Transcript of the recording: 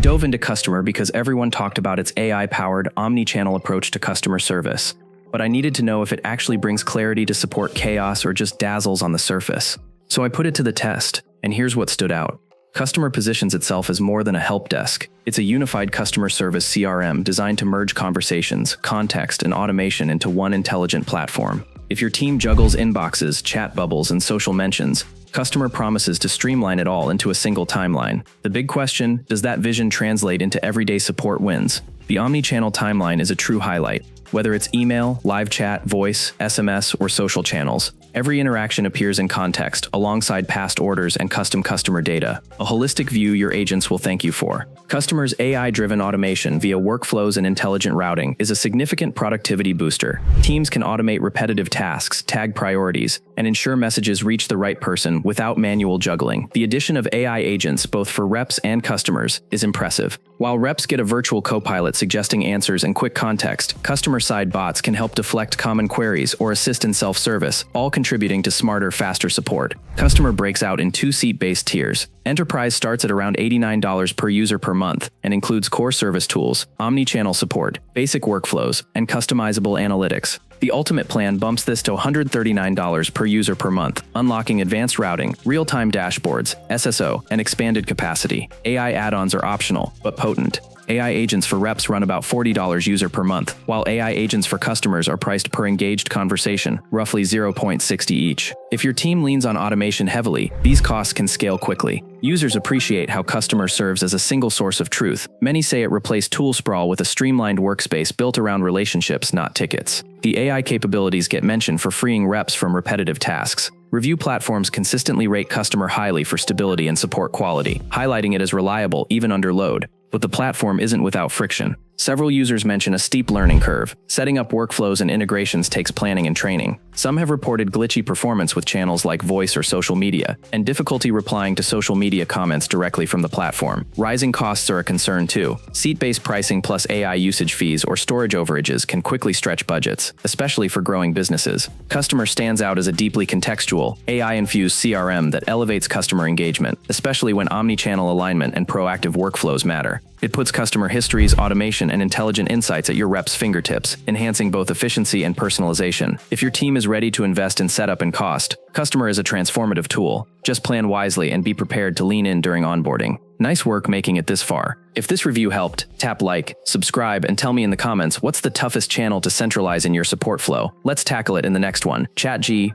dove into Kustomer because everyone talked about its AI-powered, omni-channel approach to customer service. But I needed to know if it actually brings clarity to support chaos or just dazzles on the surface. So I put it to the test, and here's what stood out. Kustomer positions itself as more than a help desk. It's a unified customer service CRM designed to merge conversations, context, and automation into one intelligent platform. If your team juggles inboxes, chat bubbles, and social mentions, Kustomer promises to streamline it all into a single timeline. The big question, does that vision translate into everyday support wins? The omni-channel timeline is a true highlight. Whether it's email, live chat, voice, SMS, or social channels, every interaction appears in context, alongside past orders and custom customer data, a holistic view your agents will thank you for. Kustomer's AI-driven automation via workflows and intelligent routing is a significant productivity booster. Teams can automate repetitive tasks, tag priorities, and ensure messages reach the right person without manual juggling. The addition of AI agents, both for reps and customers, is impressive. While reps get a virtual co-pilot suggesting answers and quick context, customer-side bots can help deflect common queries or assist in self-service, all contributing to smarter, faster support. Kustomer breaks out in two seat-based tiers. Enterprise starts at around $89 per user per month and includes core service tools, omni-channel support, basic workflows, and customizable analytics. The Ultimate plan bumps this to $139 per user per month, unlocking advanced routing, real-time dashboards, SSO, and expanded capacity. AI add-ons are optional, but potent. AI agents for reps run about $40 user per month, while AI agents for customers are priced per engaged conversation, roughly 0.60 each. If your team leans on automation heavily, these costs can scale quickly. Users appreciate how Kustomer serves as a single source of truth. Many say it replaced tool sprawl with a streamlined workspace built around relationships, not tickets. The AI capabilities get mentioned for freeing reps from repetitive tasks. Review platforms consistently rate Kustomer highly for stability and support quality, highlighting it as reliable even under load. But the platform isn't without friction. Several users mention a steep learning curve. Setting up workflows and integrations takes planning and training. Some have reported glitchy performance with channels like voice or social media, and difficulty replying to social media comments directly from the platform. Rising costs are a concern too. Seat-based pricing plus AI usage fees or storage overages can quickly stretch budgets, especially for growing businesses. Kustomer stands out as a deeply contextual, AI-infused CRM that elevates customer engagement, especially when omni-channel alignment and proactive workflows matter. It puts customer histories, automation, and intelligent insights at your reps' fingertips, enhancing both efficiency and personalization. If your team is ready to invest in setup and cost, Kustomer is a transformative tool. Just plan wisely and be prepared to lean in during onboarding. Nice work making it this far. If this review helped, tap like, subscribe, and tell me in the comments what's the toughest channel to centralize in your support flow. Let's tackle it in the next one. Chat G.